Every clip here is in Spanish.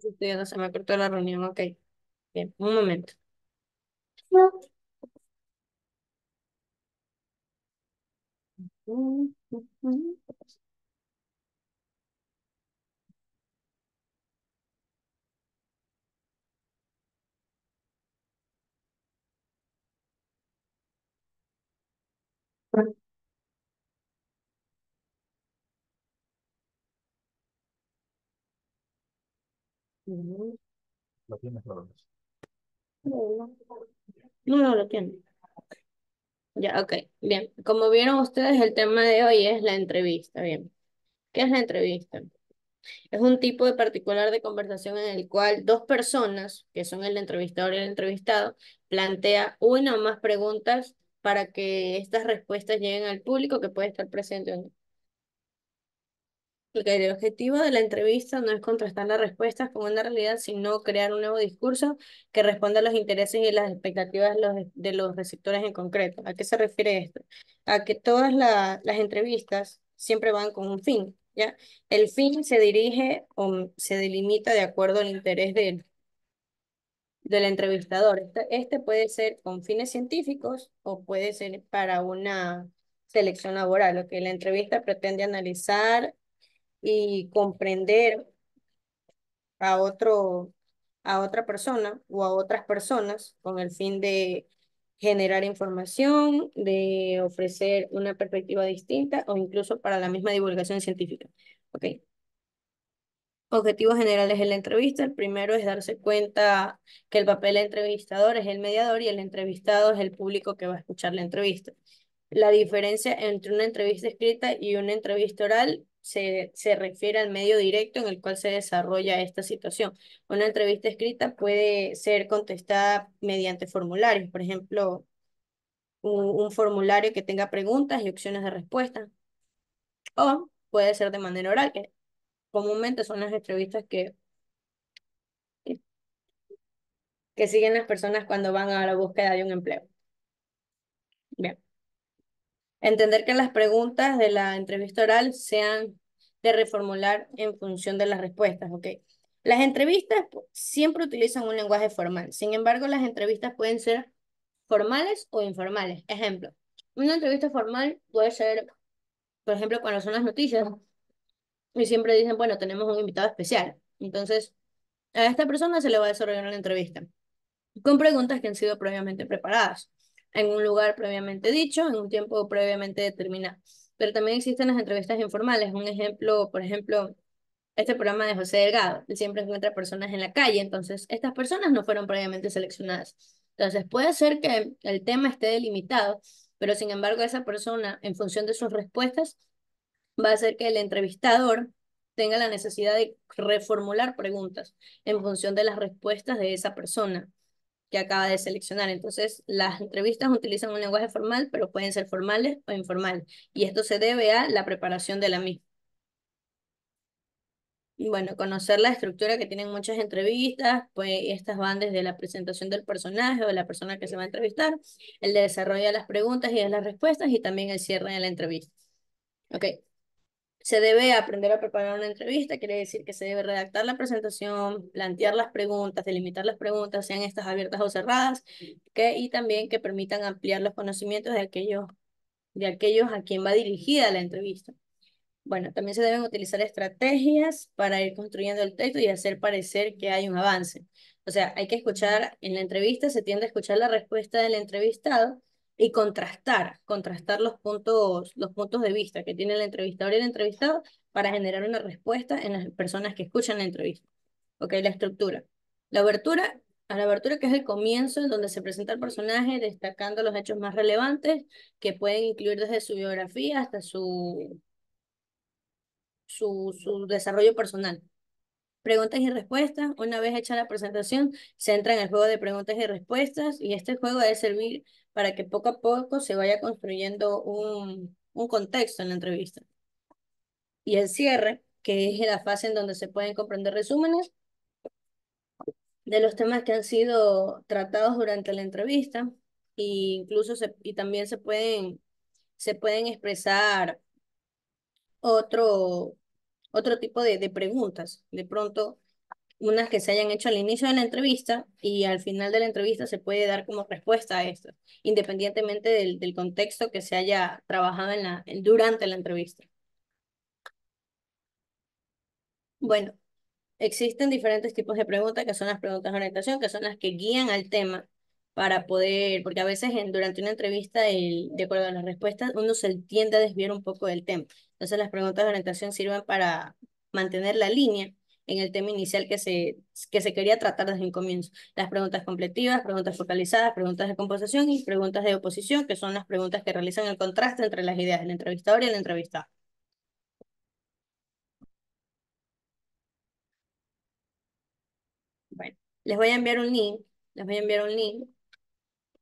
Estudiando, se me cortó la reunión, ok. Bien, un momento. No, no lo tiene. Ya, ok. Bien. Como vieron ustedes, el tema de hoy es la entrevista. Bien. ¿Qué es la entrevista? Es un tipo de particular de conversación en el cual dos personas, que son el entrevistador y el entrevistado, plantea una o más preguntas para que estas respuestas lleguen al público que puede estar presente o no. Ok, el objetivo de la entrevista no es contrastar las respuestas con una realidad, sino crear un nuevo discurso que responda a los intereses y las expectativas de los receptores en concreto. ¿A qué se refiere esto? A que todas las entrevistas siempre van con un fin, ¿ya? El fin se dirige o se delimita de acuerdo al interés del entrevistador. Este puede ser con fines científicos o puede ser para una selección laboral. Lo que la entrevista pretende analizar y comprender a a otra persona o a otras personas con el fin de generar información, de ofrecer una perspectiva distinta o incluso para la misma divulgación científica. Ok. Objetivos generales de la entrevista. El primero es darse cuenta que el papel del entrevistador es el mediador y el entrevistado es el público que va a escuchar la entrevista. La diferencia entre una entrevista escrita y una entrevista oral se refiere al medio directo en el cual se desarrolla esta situación. Una entrevista escrita puede ser contestada mediante formularios, por ejemplo, un formulario que tenga preguntas y opciones de respuesta, o puede ser de manera oral, que comúnmente son las entrevistas que siguen las personas cuando van a la búsqueda de un empleo. Bien. Entender que las preguntas de la entrevista oral sean de reformular en función de las respuestas, ¿ok? Las entrevistas siempre utilizan un lenguaje formal. Sin embargo, las entrevistas pueden ser formales o informales. Ejemplo, una entrevista formal puede ser, por ejemplo, cuando son las noticias y siempre dicen, bueno, tenemos un invitado especial. Entonces, a esta persona se le va a desarrollar una entrevista con preguntas que han sido previamente preparadas, en un lugar previamente dicho, en un tiempo previamente determinado. Pero también existen las entrevistas informales. Un ejemplo, por ejemplo, este programa de José Delgado, él siempre encuentra personas en la calle, entonces estas personas no fueron previamente seleccionadas. Entonces puede ser que el tema esté delimitado, pero sin embargo esa persona, en función de sus respuestas, va a hacer que el entrevistador tenga la necesidad de reformular preguntas en función de las respuestas de esa persona que acaba de seleccionar. Entonces, las entrevistas utilizan un lenguaje formal, pero pueden ser formales o informales. Y esto se debe a la preparación de la misma. Y bueno, conocer la estructura que tienen muchas entrevistas, pues estas van desde la presentación del personaje o de la persona que se va a entrevistar, el de desarrollo de las preguntas y de las respuestas y también el cierre de la entrevista. Ok, se debe aprender a preparar una entrevista, quiere decir que se debe redactar la presentación, plantear las preguntas, delimitar las preguntas, sean estas abiertas o cerradas, y también que permitan ampliar los conocimientos de aquellos a quien va dirigida la entrevista. Bueno, también se deben utilizar estrategias para ir construyendo el texto y hacer parecer que hay un avance. O sea, hay que escuchar, en la entrevista se tiende a escuchar la respuesta del entrevistado y contrastar los puntos de vista que tiene el entrevistador y el entrevistado para generar una respuesta en las personas que escuchan la entrevista. Ok, la estructura. La abertura, a la abertura que es el comienzo en donde se presenta el personaje destacando los hechos más relevantes que pueden incluir desde su biografía hasta su desarrollo personal. Preguntas y respuestas. Una vez hecha la presentación, se entra en el juego de preguntas y respuestas y este juego debe servir para que poco a poco se vaya construyendo un contexto en la entrevista. Y el cierre, que es la fase en donde se pueden comprender resúmenes de los temas que han sido tratados durante la entrevista e incluso y también se pueden expresar otro, otro tipo de preguntas. De pronto unas que se hayan hecho al inicio de la entrevista y al final de la entrevista se puede dar como respuesta a esto, independientemente del contexto que se haya trabajado durante la entrevista. Bueno, existen diferentes tipos de preguntas que son las preguntas de orientación, que son las que guían al tema para poder, porque a veces durante una entrevista, de acuerdo a las respuestas, uno se tiende a desviar un poco del tema. Entonces las preguntas de orientación sirven para mantener la línea en el tema inicial que se quería tratar desde un comienzo. Las preguntas completivas, preguntas focalizadas, preguntas de composición y preguntas de oposición, que son las preguntas que realizan el contraste entre las ideas del entrevistador y el entrevistado. Bueno, les voy a enviar un link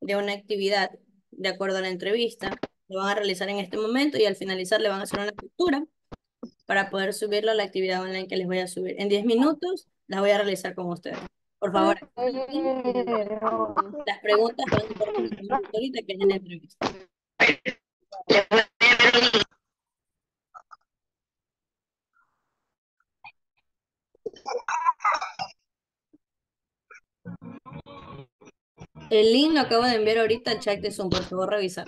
de una actividad de acuerdo a la entrevista. Lo van a realizar en este momento y al finalizar le van a hacer una captura para poder subirlo a la actividad online que les voy a subir. En 10 minutos las voy a realizar con ustedes. Por favor, activen el link y las preguntas van a ser como estamos viendo ahorita, que es en la entrevista. El link lo acabo de enviar ahorita al chat de Zoom, por favor, revisar.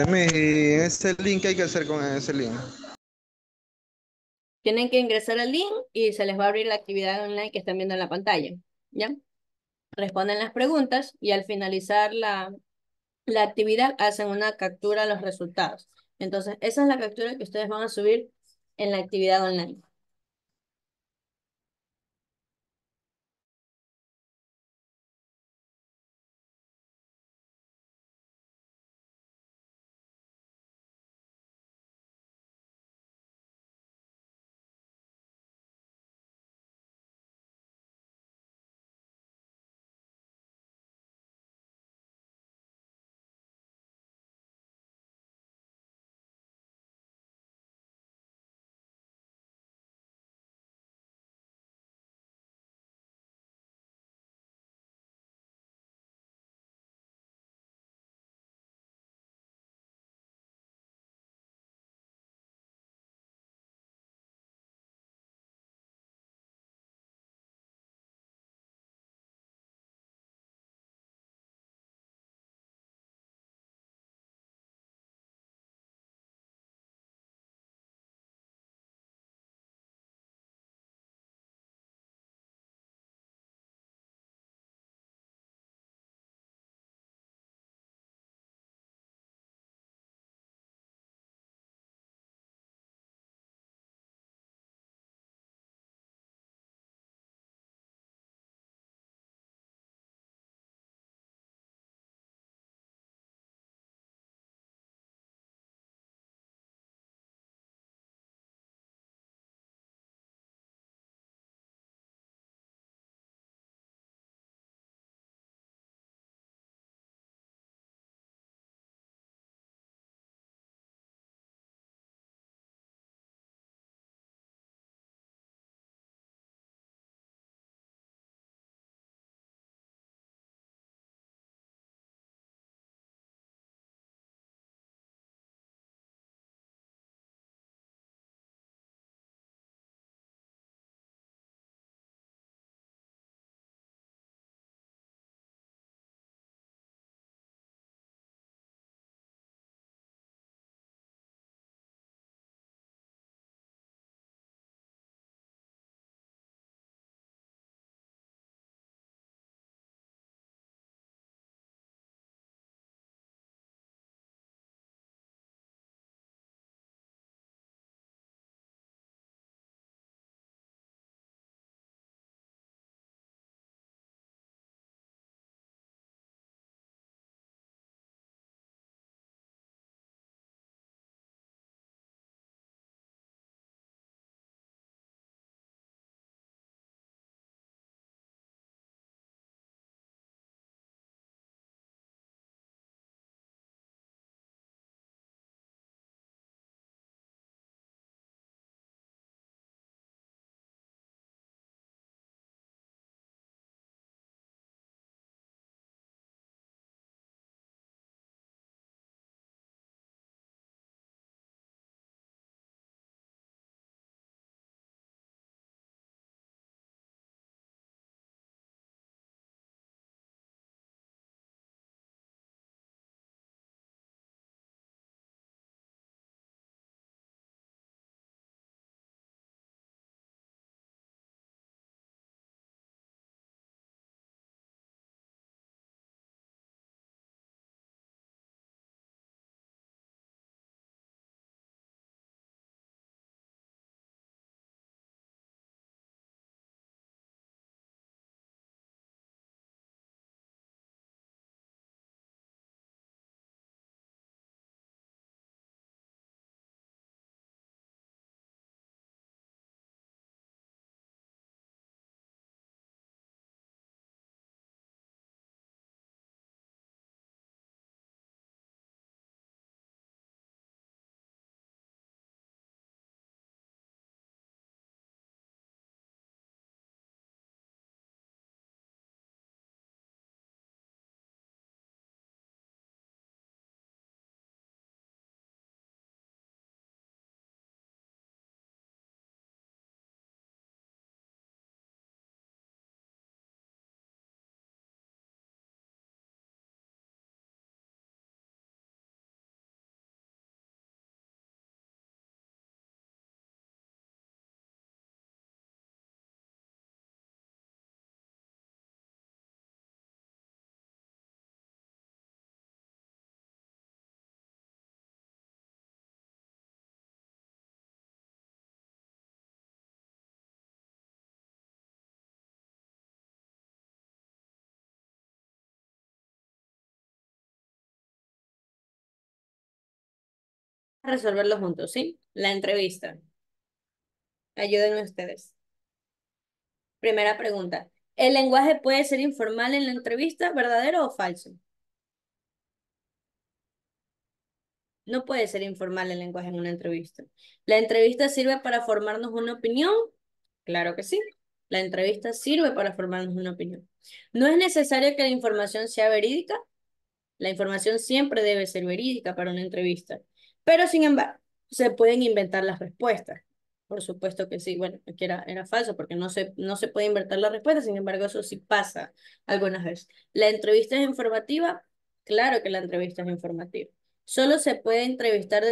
Y ese link, ¿qué hay que hacer con ese link? Tienen que ingresar al link y se les va a abrir la actividad online que están viendo en la pantalla. ¿Ya? Responden las preguntas y al finalizar la actividad hacen una captura de los resultados. Entonces, esa es la captura que ustedes van a subir en la actividad online. resolverlo juntos, ¿sí? La entrevista. Ayúdenme ustedes. Primera pregunta. ¿El lenguaje puede ser informal en la entrevista, verdadero o falso? No puede ser informal el lenguaje en una entrevista. ¿La entrevista sirve para formarnos una opinión? Claro que sí. La entrevista sirve para formarnos una opinión. ¿No es necesario que la información sea verídica? La información siempre debe ser verídica para una entrevista, pero sin embargo, se pueden inventar las respuestas. Por supuesto que sí, bueno, aquí era falso porque no se puede inventar la respuesta, sin embargo, eso sí pasa algunas veces. ¿La entrevista es informativa? Claro que la entrevista es informativa. ¿Solo se puede entrevistar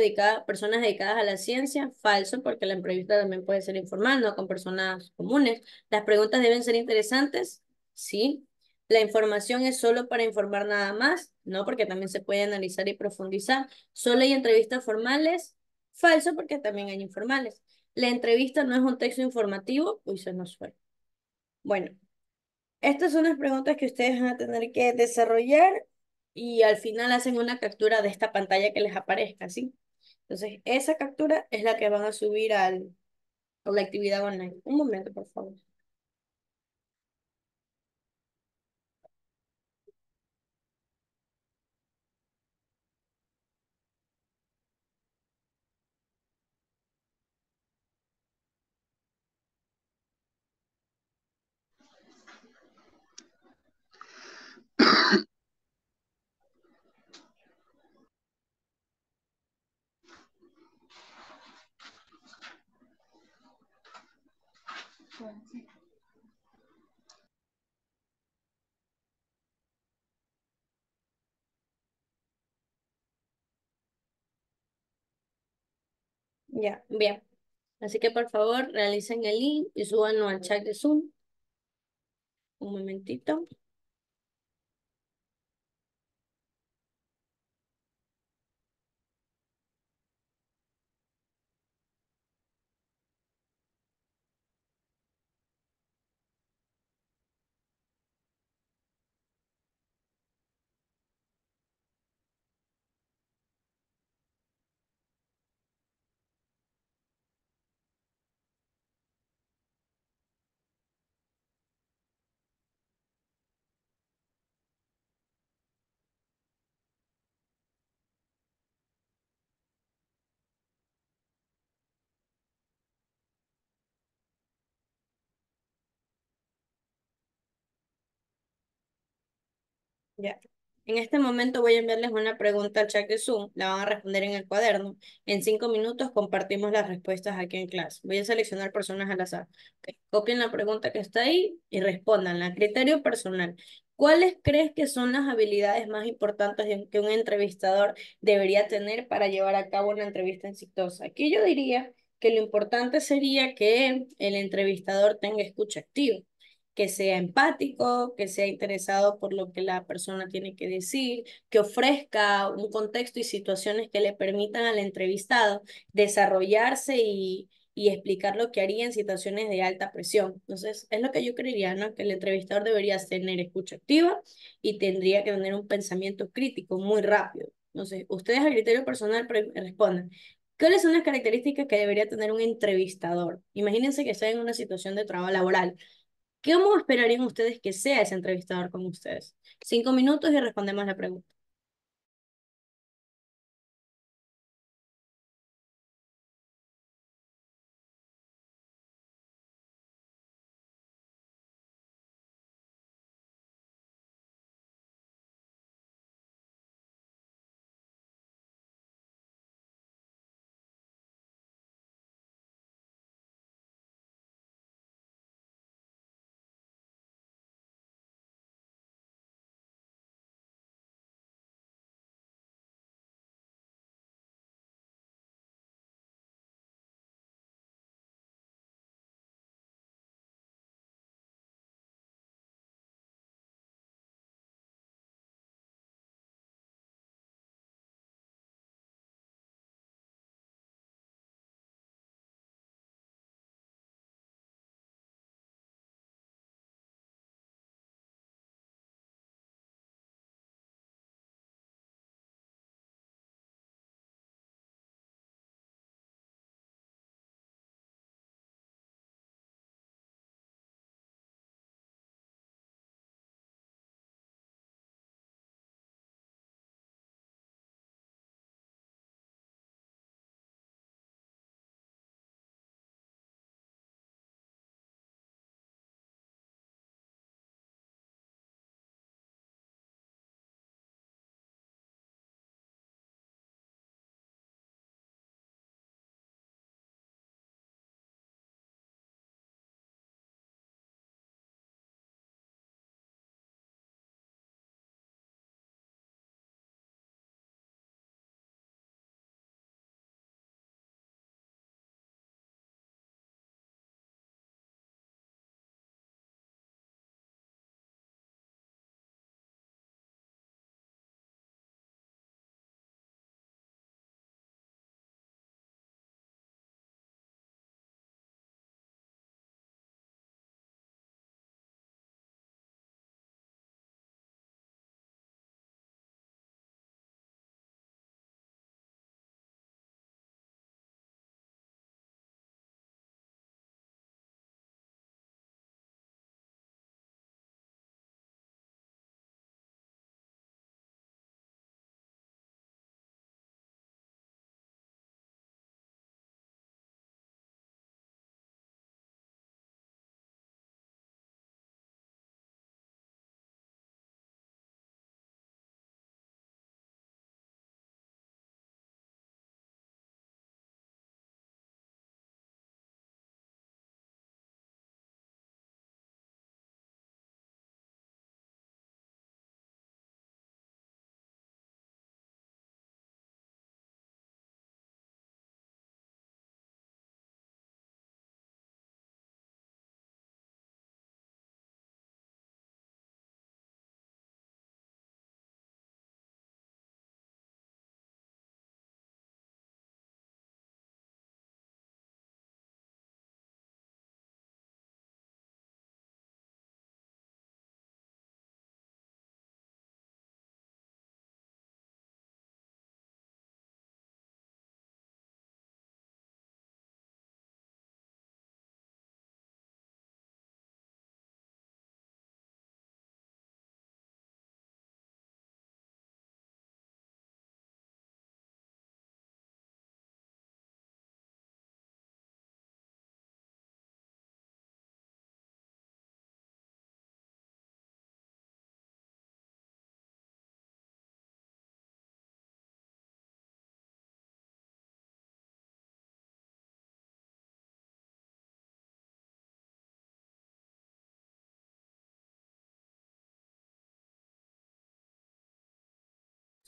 personas dedicadas a la ciencia? Falso, porque la entrevista también puede ser informal, no con personas comunes. ¿Las preguntas deben ser interesantes? Sí. ¿La información es solo para informar nada más? No, porque también se puede analizar y profundizar. ¿Solo hay entrevistas formales? Falso, porque también hay informales. ¿La entrevista no es un texto informativo? Uy, se nos fue. Bueno, estas son las preguntas que ustedes van a tener que desarrollar y al final hacen una captura de esta pantalla que les aparezca, ¿sí? Entonces, esa captura es la que van a subir a la actividad online. Un momento, por favor. Ya, bien. Así que por favor realicen el link y súbanlo al chat de Zoom. Un momentito. Ya. En este momento voy a enviarles una pregunta al chat de Zoom. La van a responder en el cuaderno. En 5 minutos compartimos las respuestas aquí en clase. Voy a seleccionar personas al azar. Ok, copien la pregunta que está ahí y respondan. A criterio personal. ¿Cuáles crees que son las habilidades más importantes que un entrevistador debería tener para llevar a cabo una entrevista exitosa? Aquí yo diría que lo importante sería que el entrevistador tenga escucha activa, que sea empático, que sea interesado por lo que la persona tiene que decir, que ofrezca un contexto y situaciones que le permitan al entrevistado desarrollarse y explicar lo que haría en situaciones de alta presión. Entonces, es lo que yo creería, ¿no? Que el entrevistador debería tener escucha activa y tendría que tener un pensamiento crítico muy rápido. Entonces, ustedes a criterio personal respondan. ¿Cuáles son las características que debería tener un entrevistador? Imagínense que están en una situación de trabajo laboral. ¿Cómo esperarían ustedes que sea ese entrevistador con ustedes? 5 minutos y respondemos la pregunta.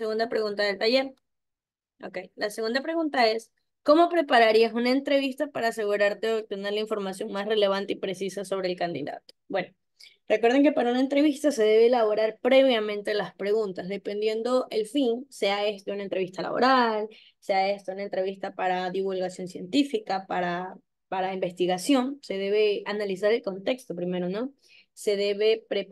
Segunda pregunta del taller. Ok, la segunda pregunta es, ¿cómo prepararías una entrevista para asegurarte de obtener la información más relevante y precisa sobre el candidato? Bueno, recuerden que para una entrevista se debe elaborar previamente las preguntas, dependiendo el fin, sea esto una entrevista laboral, sea esto una entrevista para divulgación científica, para investigación, se debe analizar el contexto primero, ¿no? Se debe preparar